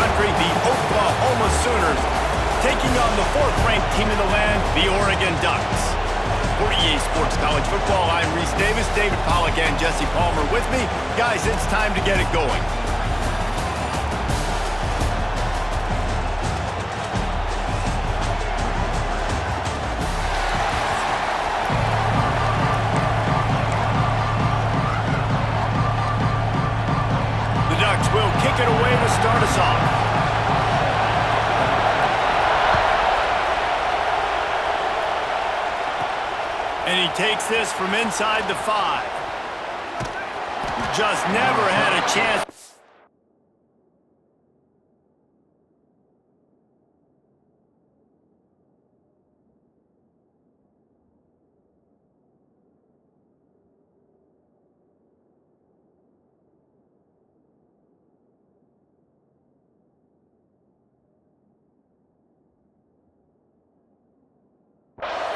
country, the Oklahoma Sooners, taking on the fourth-ranked team in the land, the Oregon Ducks. For EA Sports College Football, I'm Reese Davis, David Pollack, and Jesse Palmer with me. Guys, it's time to get it going. Will kick it away to start us off. And he takes this from inside the 5. Just never had a chance.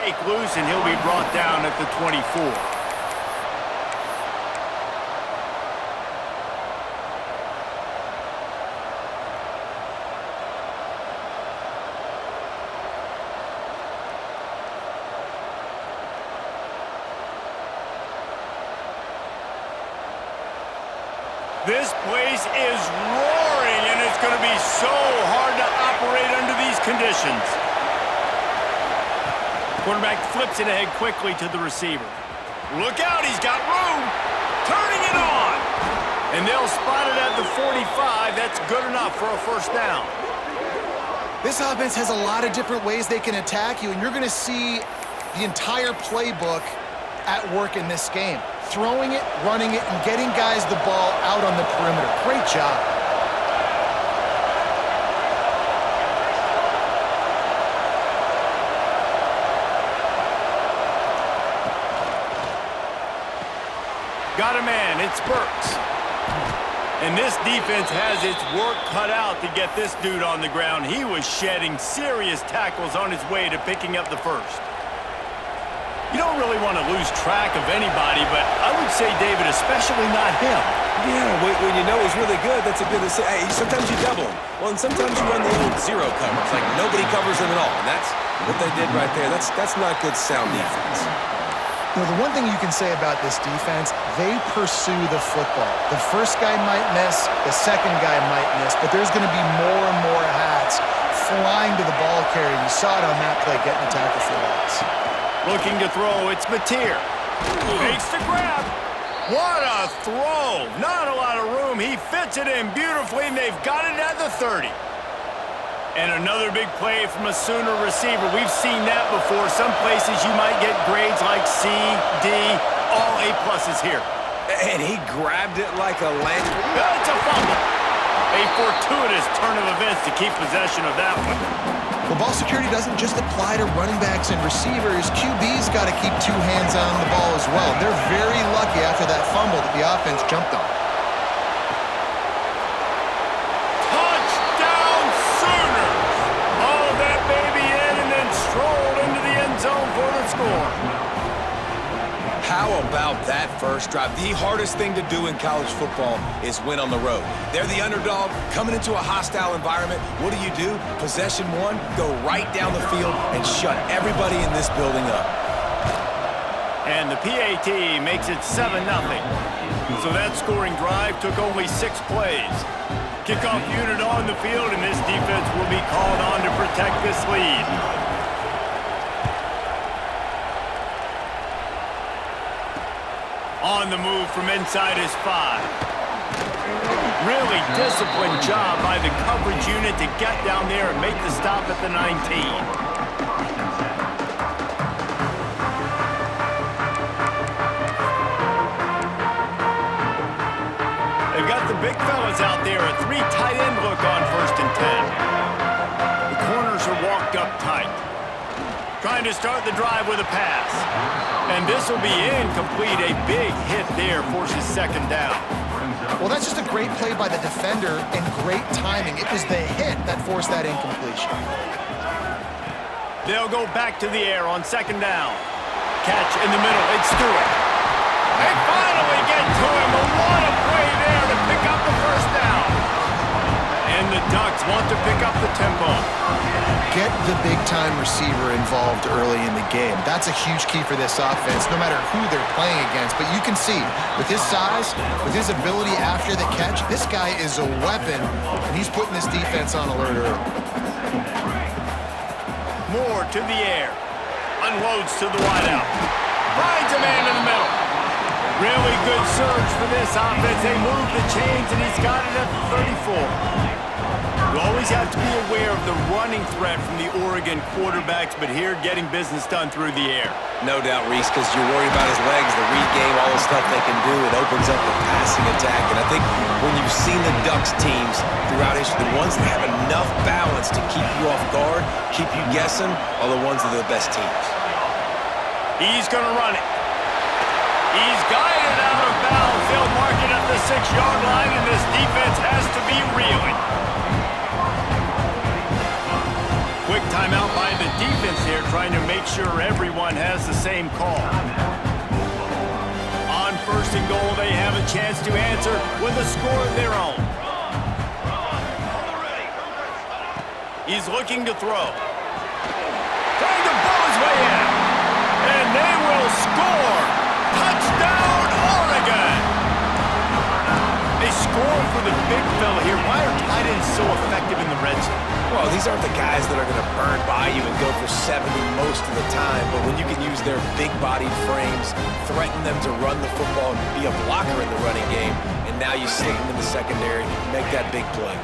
Take loose, and he'll be brought down at the 24. This place is roaring, and it's going to be so hard to operate under these conditions. Quarterback flips it ahead quickly to the receiver. Look out, he's got room. Turning it on. And they'll spot it at the 45. That's good enough for a first down. This offense has a lot of different ways they can attack you, and you're going to see the entire playbook at work in this game. Throwing it, running it, and getting guys the ball out on the perimeter. Great job. Got a man, it's Burks. And this defense has its work cut out to get this dude on the ground. He was shedding serious tackles on his way to picking up the first. You don't really want to lose track of anybody, but I would say, David, especially not him. Yeah, when you know he's really good, that's a good to say. Hey, sometimes you double him. Well, and sometimes you run the old zero coverage, like nobody covers him at all. And that's what they did right there. That's not good sound defense. You know, the one thing you can say about this defense, they pursue the football. The first guy might miss, the second guy might miss, but there's going to be more and more hats flying to the ball carrier. You saw it on that play, getting a tackle for loss. Looking to throw, it's Mateer. Makes the grab. What a throw. Not a lot of room. He fits it in beautifully, and they've got it at the 30. And another big play from a Sooner receiver. We've seen that before. Some places you might get grades like C, D, all A-pluses here. And he grabbed it like a land. That's a fumble. A fortuitous turn of events to keep possession of that one. Well, ball security doesn't just apply to running backs and receivers. QB's got to keep two hands on the ball as well. They're very lucky after that fumble that the offense jumped on. Touchdown Sooners! Hauled that baby in and then strolled into the end zone for the score. How about that first drive? The hardest thing to do in college football is win on the road. They're the underdog coming into a hostile environment. What do? Possession one, go right down the field and shut everybody in this building up. And the PAT makes it 7-0. So that scoring drive took only 6 plays. Kickoff unit on the field, and this defense will be called on to protect this lead. On the move from inside his 5. Really disciplined job by the coverage unit to get down there and make the stop at the 19. They've got the big fellas out there, a 3 tight end look on 1st and 10. The corners are walked up tight. Trying to start the drive with a pass. And this will be incomplete. A big hit there forces 2nd down. Well, that's just a great play by the defender and great timing. It was the hit that forced that incompletion. They'll go back to the air on 2nd down. Catch in the middle. It's Stewart. They finally get to him. What a play there to pick up the 1st down. And the the Ducks want to pick up the tempo. Get the big-time receiver involved early in the game. That's a huge key for this offense, no matter who they're playing against. But you can see, with his size, with his ability after the catch, this guy is a weapon, and he's putting this defense on alert early. Moore to the air. Unloads to the wideout. Finds a man in the middle. Really good surge for this offense. They move the chains, and he's got it at the 34. You always have to be aware of the running threat from the Oregon quarterbacks, but here getting business done through the air. No doubt, Reese, because you're worried about his legs, the read game, all the stuff they can do. It opens up the passing attack. And I think when you've seen the Ducks teams throughout history, the ones that have enough balance to keep you off guard, keep you guessing, are the ones that are the best teams. He's going to run it. He's guided out of bounds. They'll mark it at the 6-yard line, and this defense has to be reeling. Quick timeout by the defense here, trying to make sure everyone has the same call. On 1st and goal, they have a chance to answer with a score of their own. He's looking to throw. Trying to blow his way in. And they will score. Touchdown, Oregon! They score for the big fella here. Why are tight ends so effective in the red zone? Well, these aren't the guys that are going to burn by you and go for 70 most of the time, but when you can use their big-bodied frames, threaten them to run the football and be a blocker in the running game, and now you slip them in the secondary, make that big play.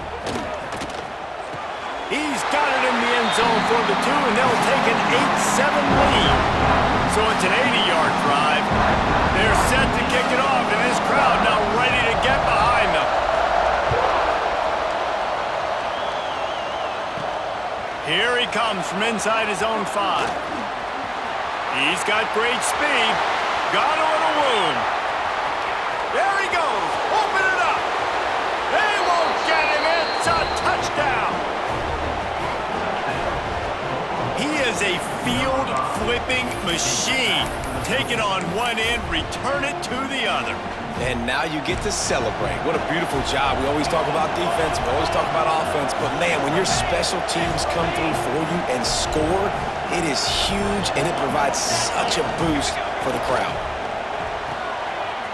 He's got it in the end zone for the 2, and they'll take an 8-7 lead. So it's an 80-yard drive. They're set to kick it off, and this crowd now ready to get behind them. Here he comes from inside his own 5. He's got great speed. Got a little room. There he goes. Open it up. They won't get him. It's a touchdown. He is a field-flipping machine. Take it on one end, return it to the other. And now you get to celebrate. What a beautiful job. We always talk about defense, we always talk about offense, but man, when your special teams come through for you and score, it is huge, and it provides such a boost for the crowd.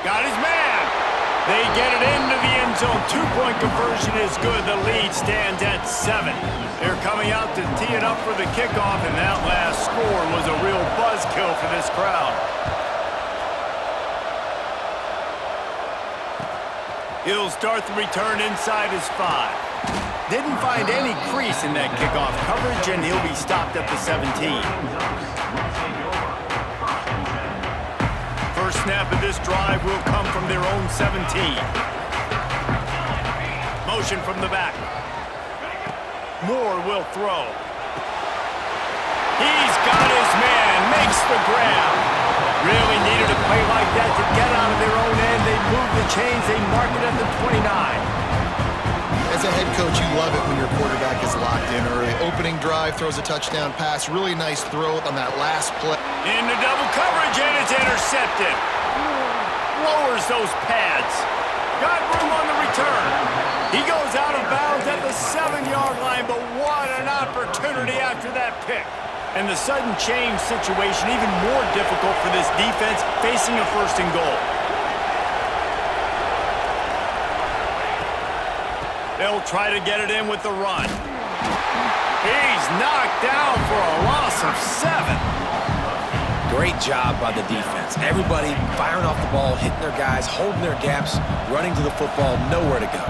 Got his man. They get it into the end zone. 2-point conversion is good. The lead stands at 7. They're coming out to tee it up for the kickoff, and that last score was a real buzzkill for this crowd. He'll start the return inside his 5. Didn't find any crease in that kickoff coverage, and he'll be stopped at the 17. First snap of this drive will come from their own 17. Motion from the back. Moore will throw. He's got his man, makes the grab. Really needed a play like that to get out of their own end. They move the chains, they mark it at the 29. As a head coach, you love it when your quarterback is locked in early. Opening drive, throws a touchdown pass. Really nice throw on that last play. Into double coverage, and it's intercepted. Lowers those pads. Got room on the return. He goes out of bounds at the 7-yard line, but what an opportunity after that pick. And the sudden change situation even more difficult for this defense facing a 1st and goal. They'll try to get it in with the run. He's knocked down for a loss of 7. Great job by the defense. Everybody firing off the ball, hitting their guys, holding their gaps, running to the football, nowhere to go.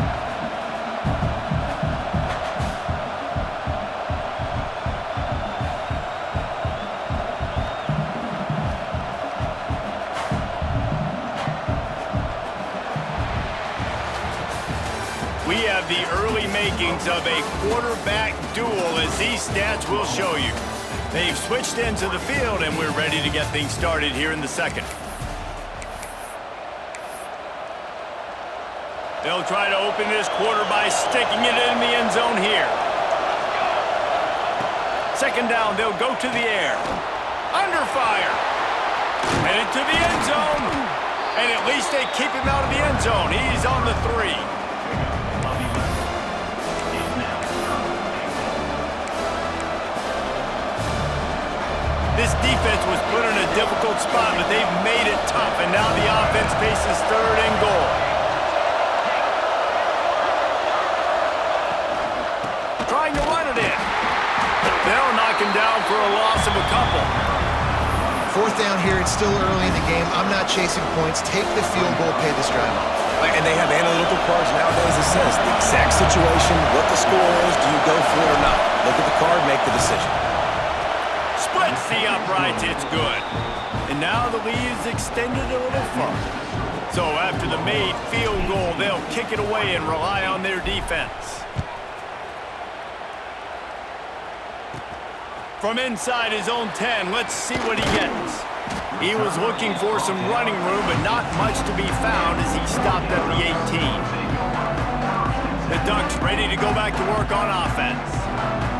We have the early makings of a quarterback duel, as these stats will show you. They've switched into the field, and we're ready to get things started here in the second. They'll try to open this quarter by sticking it in the end zone here. Second down, they'll go to the air. Under fire. Headed to the end zone. And at least they keep him out of the end zone. He's on the 3. This defense was put in a difficult spot, but they've made it tough, and now the offense faces 3rd and goal. Trying to run it in. They'll knock him down for a loss of a couple. 4th down here, it's still early in the game. I'm not chasing points. Take the field goal, pay this drive off. And they have analytical cards nowadays that says the exact situation, what the score is, do you go for it or not? Look at the card, make the decision. Splits the uprights, it's good. And now the lead is extended a little further. So after the made field goal, they'll kick it away and rely on their defense. From inside his own 10, let's see what he gets. He was looking for some running room, but not much to be found as he stopped at the 18. The Ducks ready to go back to work on offense.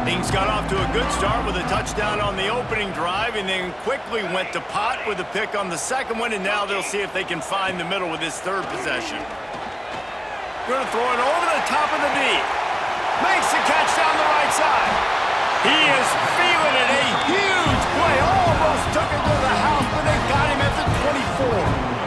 Things got off to a good start with a touchdown on the opening drive and then quickly went to pot with a pick on the second one, and now they'll see if they can find the middle with this 3rd possession. Going to throw it over the top of the D. Makes the catch down the right side. He is feeling it. A huge play. Almost took it to the house, but they got him at the 24.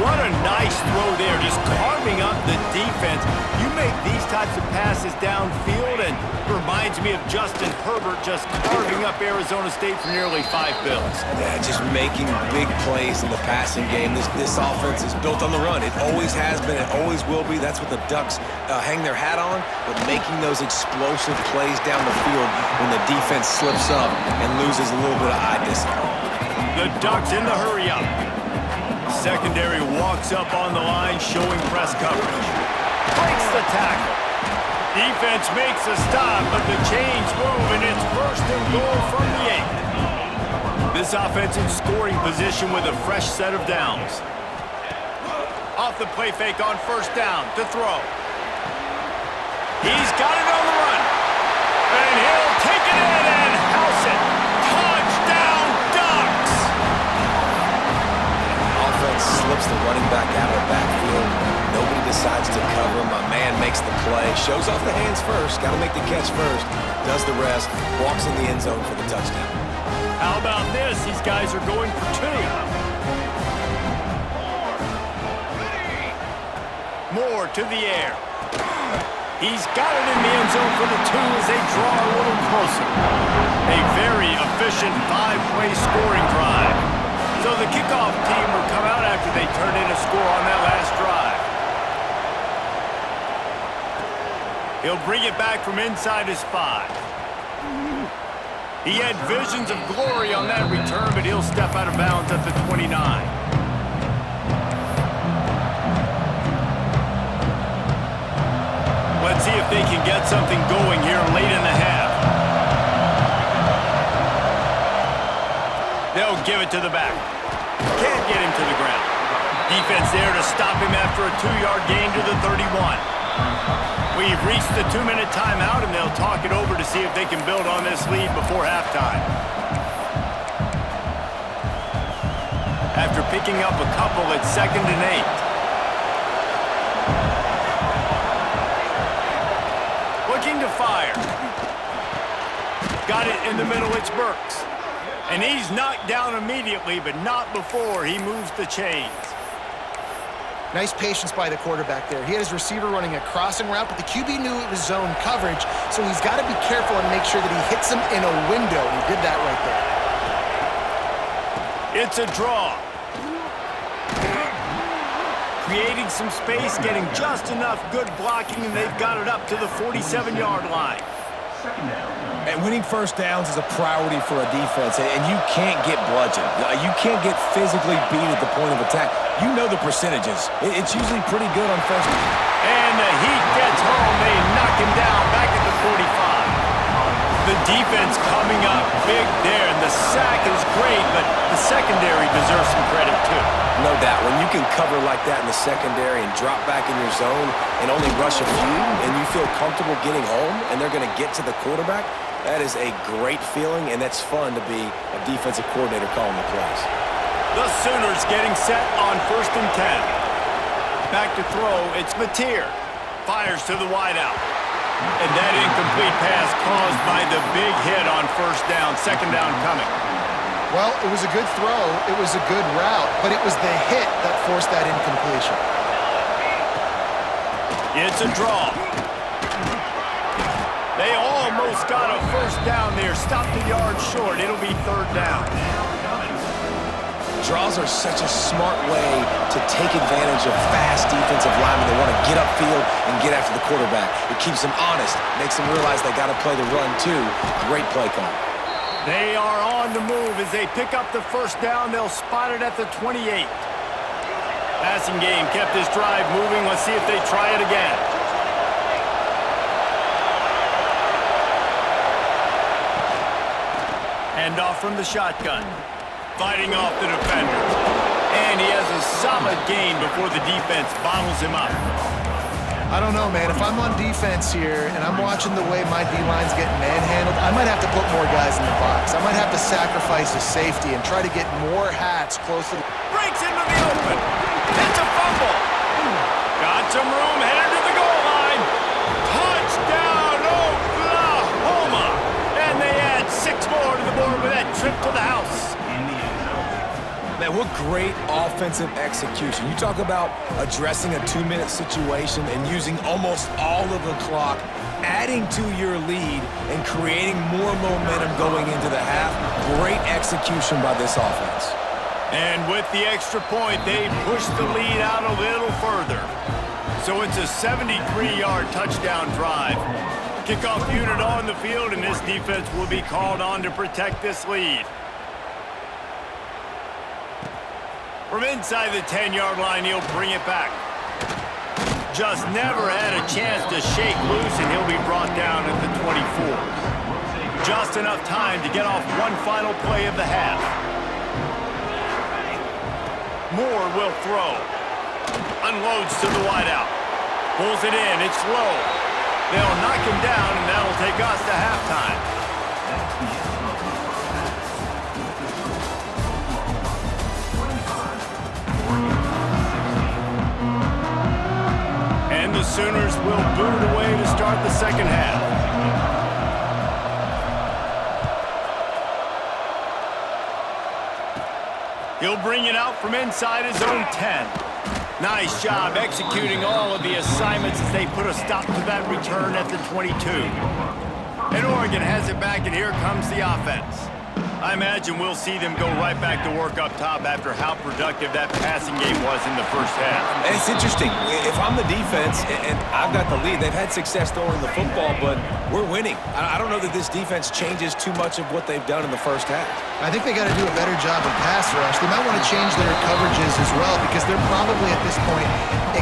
What a nice throw there, just carving up the defense. You make these types of passes downfield, and it reminds me of Justin Herbert just carving up Arizona State for nearly 5 bills. Yeah, just making big plays in the passing game. This offense is built on the run. It always has been. It always will be. That's what the Ducks hang their hat on, but making those explosive plays down the field when the defense slips up and loses a little bit of eye discipline. The Ducks in the hurry-up. Secondary walks up on the line, showing press coverage. Breaks the tackle. Defense makes a stop, but the chains move, and it's 1st and goal from the 8. This offense in scoring position with a fresh set of downs. Off the play fake on 1st down to throw. He's got it on the run. And he'll take it in and house it. Touchdown, Ducks! Offense slips the running back out of the backfield. Nobody decides to cover him. My man makes the play. Shows off the hands first. Got to make the catch first. Does the rest. Walks in the end zone for the touchdown. How about this? These guys are going for 2. Moore to the air. He's got it in the end zone for the 2 as they draw a little closer. A very efficient 5-play scoring drive. So the kickoff team will come out after they turn in a score on that last drive. He'll bring it back from inside his 5. He had visions of glory on that return, but he'll step out of bounds at the 29. Let's see if they can get something going here late in the half. They'll give it to the back. Can't get him to the ground. Defense there to stop him after a 2-yard gain to the 31. We've reached the 2-minute timeout, and they'll talk it over to see if they can build on this lead before halftime. After picking up a couple, it's 2nd and 8. Looking to fire. Got it in the middle, it's Burks. And he's knocked down immediately, but not before he moves the chains. Nice patience by the quarterback there. He had his receiver running a crossing route, but the QB knew it was zone coverage, so he's got to be careful and make sure that he hits him in a window. He did that right there. It's a draw. Creating some space, getting just enough good blocking, and they've got it up to the 47-yard line. And winning 1st downs is a priority for a defense, and you can't get bludgeoned. You can't get physically beat at the point of attack. You know the percentages. It's usually pretty good on 1st down. And the Heat gets home. They knock him down back at the 45. The defense coming up big there, and the sack is great, but the secondary deserves some credit too. No doubt. When you can cover like that in the secondary and drop back in your zone and only rush a few, and you feel comfortable getting home, and they're going to get to the quarterback, that is a great feeling, and that's fun to be a defensive coordinator calling the plays. The Sooners getting set on 1st and 10. Back to throw, it's Mateer. Fires to the wideout. And that incomplete pass caused by the big hit on first down, second down coming. Well, it was a good throw, it was a good route, but it was the hit that forced that incompletion. It's a draw. They almost got a first down there. Stopped a yard short. It'll be third down. Draws are such a smart way to take advantage of fast defensive linemen that want to get upfield and get after the quarterback. It keeps them honest, makes them realize they got to play the run too. Great play call. They are on the move as they pick up the first down. They'll spot it at the 28. Passing game kept this drive moving. Let's see if they try it again. Hand off from the shotgun. Fighting off the defender. And he has a solid gain before the defense bottles him up. I don't know, man. If I'm on defense here and I'm watching the way my D-line's getting manhandled, I might have to put more guys in the box. I might have to sacrifice a safety and try to get more hats close to the... Breaks into the open. It's a fumble. Got some room, headed to the goal line. Touchdown, Oklahoma. And they add 6 more to the board with that trip to the house. Man, what great offensive execution. You talk about addressing a 2-minute situation and using almost all of the clock, adding to your lead and creating more momentum going into the half. Great execution by this offense. And with the extra point, they push the lead out a little further. So it's a 73-yard touchdown drive. Kickoff unit on the field, and this defense will be called on to protect this lead. From inside the 10-yard line, he'll bring it back. Just never had a chance to shake loose, and he'll be brought down at the 24. Just enough time to get off one final play of the half. Moore will throw. Unloads to the wideout. Pulls it in. It's low. They'll knock him down, and that'll take us to halftime. And the Sooners will boot it away to start the second half. He'll bring it out from inside his own 10. Nice job executing all of the assignments as they put a stop to that return at the 22. And Oregon has it back, and here comes the offense. I imagine we'll see them go right back to work up top after how productive that passing game was in the first half. And it's interesting. If I'm the defense and I've got the lead, they've had success throwing the football, but we're winning. I don't know that this defense changes too much of what they've done in the first half. I think they got to do a better job of pass rush. They might want to change their coverages as well because they're probably at this point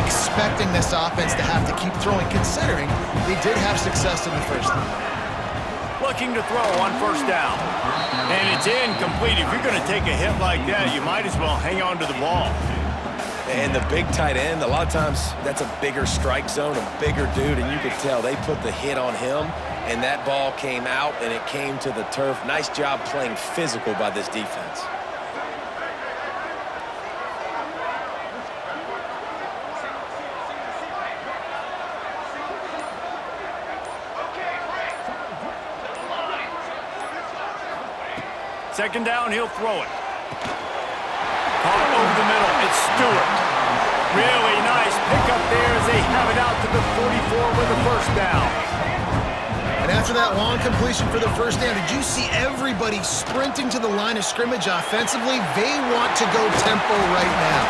expecting this offense to have to keep throwing, considering they did have success in the first half. Looking to throw on first down. And it's incomplete. If you're going to take a hit like that, you might as well hang on to the ball. And the big tight end, a lot of times that's a bigger strike zone, a bigger dude, and you could tell they put the hit on him, and that ball came out, and it came to the turf. Nice job playing physical by this defense. Second down, he'll throw it. Caught over the middle. It's Stewart. Really nice pickup there as they have it out to the 44 with the first down. And after that long completion for the first down, did you see everybody sprinting to the line of scrimmage offensively? They want to go tempo right now.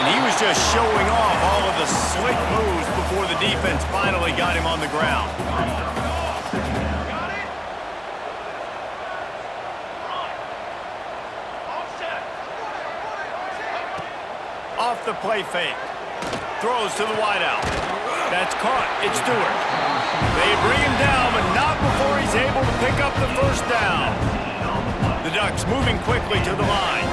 And he was just showing off all of the slick moves before the defense finally got him on the ground. Off the play fake. Throws to the wideout. That's caught. It's Stewart. They bring him down, but not before he's able to pick up the first down. The Ducks moving quickly to the line.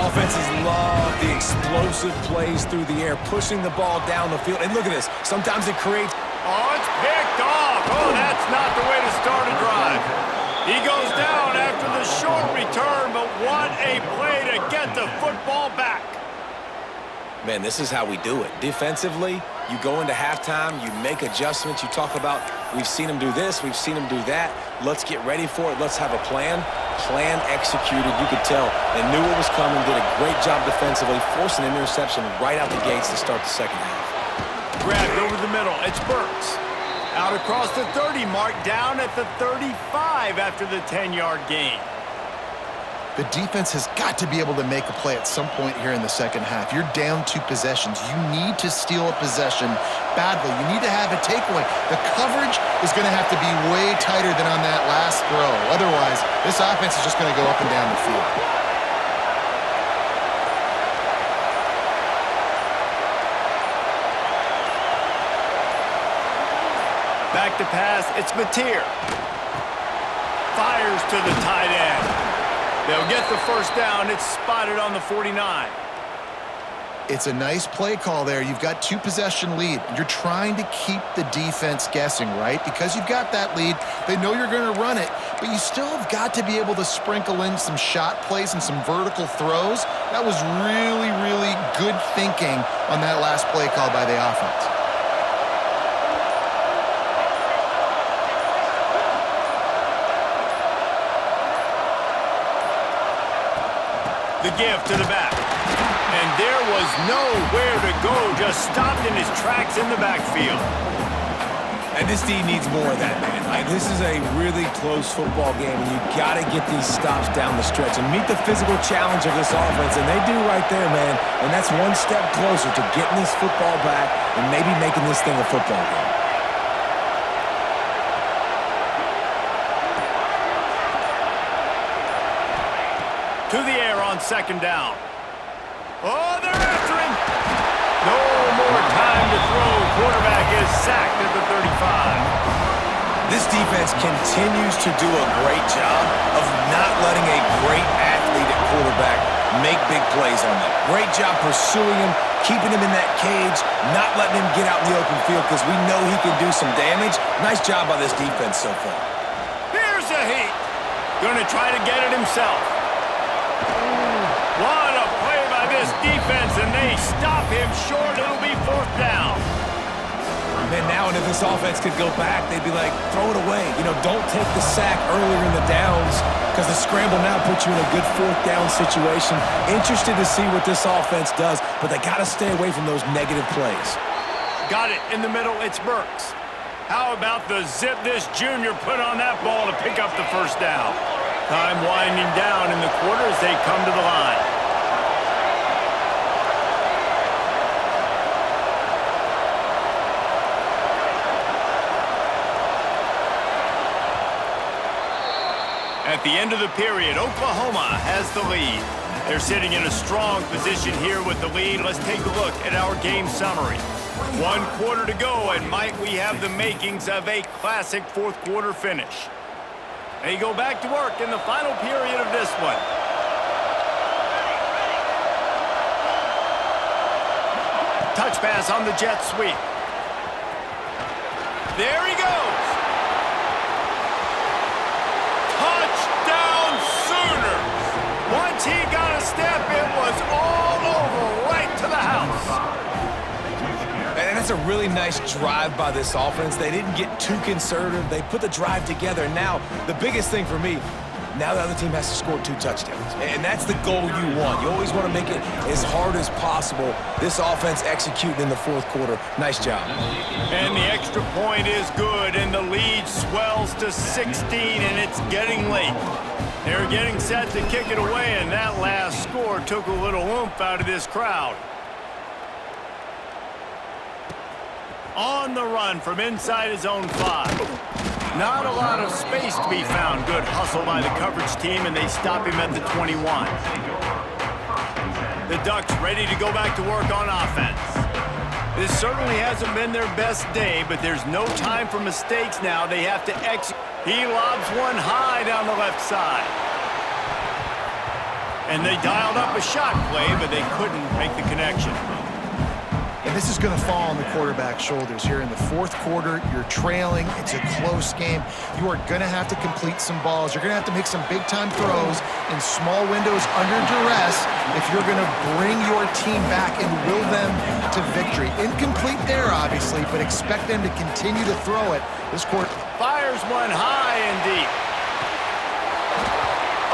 Offenses love the explosive plays through the air, pushing the ball down the field. And look at this. Sometimes it creates... Oh, it's picked off. Oh, that's not the way to start a drive. He goes down after the short return, but what a play to get the football back. Man, this is how we do it. Defensively, you go into halftime, you make adjustments, you talk about, we've seen them do this, we've seen them do that. Let's get ready for it. Let's have a plan. Plan executed. You could tell they knew what was coming, did a great job defensively, forcing an interception right out the gates to start the second half. Grabbed over the middle. It's Burks. Out across the 30 mark, down at the 35 after the 10-yard gain. The defense has got to be able to make a play at some point here in the second half. You're down 2 possessions. You need to steal a possession badly. You need to have a takeaway. The coverage is going to have to be way tighter than on that last throw. Otherwise, this offense is just going to go up and down the field. Back to pass, it's Mateer. Fires to the tight end. They'll get the first down. It's spotted on the 49. It's a nice play call there. You've got 2 possession lead. You're trying to keep the defense guessing, right? Because you've got that lead. They know you're going to run it, but you still have got to be able to sprinkle in some shot plays and some vertical throws. That was really, really good thinking on that last play call by the offense. The give to the back. And there was nowhere to go, just stopped in his tracks in the backfield. And this D needs more of that, man. This is a really close football game, and you got to get these stops down the stretch and meet the physical challenge of this offense, and they do right there, man. And that's one step closer to getting this football back and maybe making this thing a football game. To the air on second down. Oh, they're after him. No more time to throw. Quarterback is sacked at the 35. This defense continues to do a great job of not letting a great athlete at quarterback make big plays on them. Great job pursuing him, keeping him in that cage, not letting him get out in the open field because we know he can do some damage. Nice job by this defense so far. Here's a heat. Gonna try to get it himself. What a play by this defense, and they stop him short. It'll be 4th down. Man, now and if this offense could go back, they'd be like, throw it away. You know, don't take the sack earlier in the downs because the scramble now puts you in a good 4th down situation. Interested to see what this offense does, but they got to stay away from those negative plays. Got it in the middle. It's Burks. How about the zip this junior put on that ball to pick up the first down? Time winding down in the quarter as they come to the line. At the end of the period, Oklahoma has the lead. They're sitting in a strong position here with the lead. Let's take a look at our game summary. 1 quarter to go, and might we have the makings of a classic 4th quarter finish. They go back to work in the final period of this one. Touch pass on the jet sweep. There he goes. Touchdown Sooners. Once he got a step, it was all over right to the house. And that's a really nice drive by this offense. They didn't get too conservative. They put the drive together. Now, the biggest thing for me, now the other team has to score 2 touchdowns. And that's the goal you want. You always want to make it as hard as possible. This offense executing in the 4th quarter. Nice job. And the extra point is good, and the lead swells to 16, and it's getting late. They're getting set to kick it away, and that last score took a little oomph out of this crowd. On the run from inside his own 5. Not a lot of space to be found. Good hustle by the coverage team, and they stop him at the 21. The Ducks ready to go back to work on offense. This certainly hasn't been their best day, but there's no time for mistakes now. They have to execute. He lobs one high down the left side. And they dialed up a shot play, but they couldn't make the connection. And this is going to fall on the quarterback's shoulders here in the fourth quarter. You're trailing. It's a close game. You are going to have to complete some balls. You're going to have to make some big-time throws in small windows under duress if you're going to bring your team back and will them to victory. Incomplete there, obviously, but expect them to continue to throw it. This quarter fires one high and deep.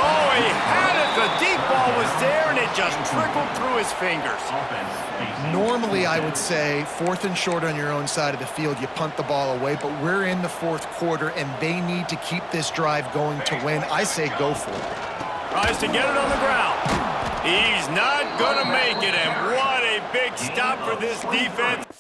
Oh, he had it. The deep ball was there, and it just trickled through his fingers. Normally, I would say, 4th and short on your own side of the field, you punt the ball away, but we're in the fourth quarter, and they need to keep this drive going to win. I say go for it. Tries to get it on the ground. He's not going to make it, and what a big stop for this defense.